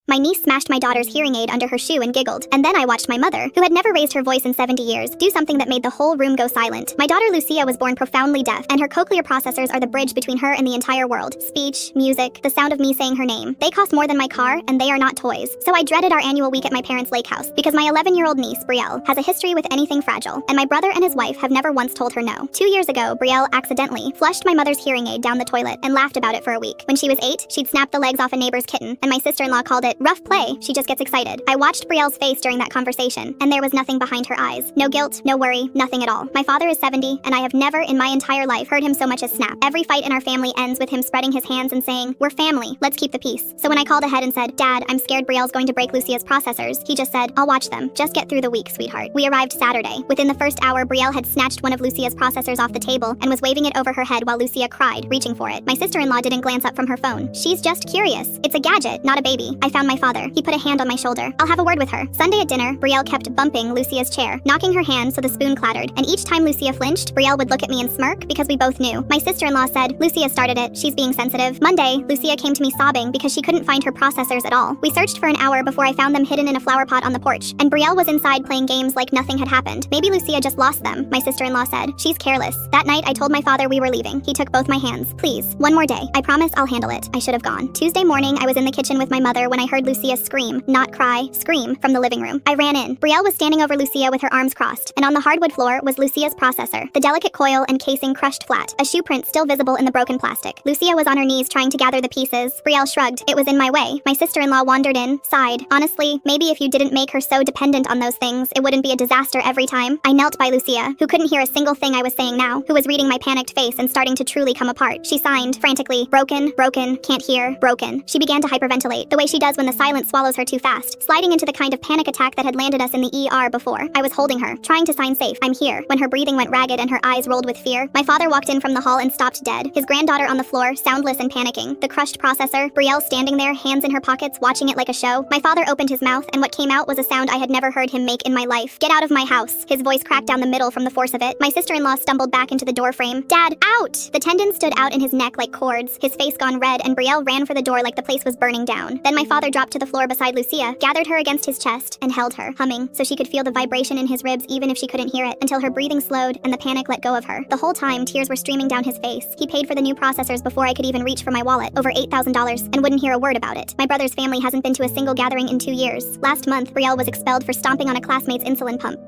My niece smashed my daughter's hearing aid under her shoe and giggled. And then I watched my mother, who had never raised her voice in 70 years, do something that made the whole room go silent. My daughter Lucia was born profoundly deaf, and her cochlear processors are the bridge between her and the entire world. Speech, music, the sound of me saying her name. They cost more than my car, and they are not toys. So I dreaded our annual week at my parents' lake house, because my 11-year-old niece, Brielle, has a history with anything fragile, and my brother and his wife have never once told her no. 2 years ago, Brielle accidentally flushed my mother's hearing aid down the toilet and laughed about it for a week. When she was 8, she'd snapped the legs off a neighbor's kitten, and my sister-in-law called it rough play. She just gets excited. I watched Brielle's face during that conversation, and there was nothing behind her eyes. No guilt, no worry, nothing at all. My father is 70, and I have never in my entire life heard him so much as snap. Every fight in our family ends with him spreading his hands and saying, "We're family, let's keep the peace." So when I called ahead and said, "Dad, I'm scared Brielle's going to break Lucia's processors," he just said, "I'll watch them. Just get through the week, sweetheart." We arrived Saturday. Within the first hour, Brielle had snatched one of Lucia's processors off the table and was waving it over her head while Lucia cried, reaching for it. My sister-in-law didn't glance up from her phone. She's just curious. It's a gadget, not a baby. I found my father. He put a hand on my shoulder. "I'll have a word with her." Sunday at dinner, Brielle kept bumping Lucia's chair, knocking her hand so the spoon clattered, and each time Lucia flinched, Brielle would look at me and smirk because we both knew. My sister-in-law said, "Lucia started it. She's being sensitive." Monday, Lucia came to me sobbing because she couldn't find her processors at all. We searched for an hour before I found them hidden in a flower pot on the porch, and Brielle was inside playing games like nothing had happened. Maybe Lucia just lost them, my sister-in-law said. "She's careless." That night, I told my father we were leaving. He took both my hands. "Please, one more day. I promise I'll handle it." I should have gone. Tuesday morning, I was in the kitchen with my mother when I heard Lucia scream, not cry, scream, from the living room. I ran in. Brielle was standing over Lucia with her arms crossed, and on the hardwood floor was Lucia's processor, the delicate coil and casing crushed flat, a shoe print still visible in the broken plastic. Lucia was on her knees trying to gather the pieces. Brielle shrugged. It was in my way. My sister-in-law wandered in, sighed. "Honestly, maybe if you didn't make her so dependent on those things, it wouldn't be a disaster every time." I knelt by Lucia, who couldn't hear a single thing I was saying now, who was reading my panicked face and starting to truly come apart. She signed, frantically, "Broken, broken, can't hear, broken." She began to hyperventilate, the way she does when the silence swallows her too fast, sliding into the kind of panic attack that had landed us in the ER before. I was holding her, trying to sign safe, "I'm here," when her breathing went ragged and her eyes rolled with fear. My father walked in from the hall and stopped dead, his granddaughter on the floor, soundless and panicking, the crushed processor, Brielle standing there, hands in her pockets, watching it like a show. My father opened his mouth, and what came out was a sound I had never heard him make in my life. "Get out of my house." His voice cracked down the middle from the force of it. My sister-in-law stumbled back into the doorframe. "Dad, out!" The tendons stood out in his neck like cords, his face gone red, and Brielle ran for the door like the place was burning down. Then my father dropped to the floor beside Lucia, gathered her against his chest, and held her, humming, so she could feel the vibration in his ribs even if she couldn't hear it, until her breathing slowed and the panic let go of her. The whole time, tears were streaming down his face. He paid for the new processors before I could even reach for my wallet, over $8,000, and wouldn't hear a word about it. My brother's family hasn't been to a single gathering in 2 years. Last month, Brielle was expelled for stomping on a classmate's insulin pump.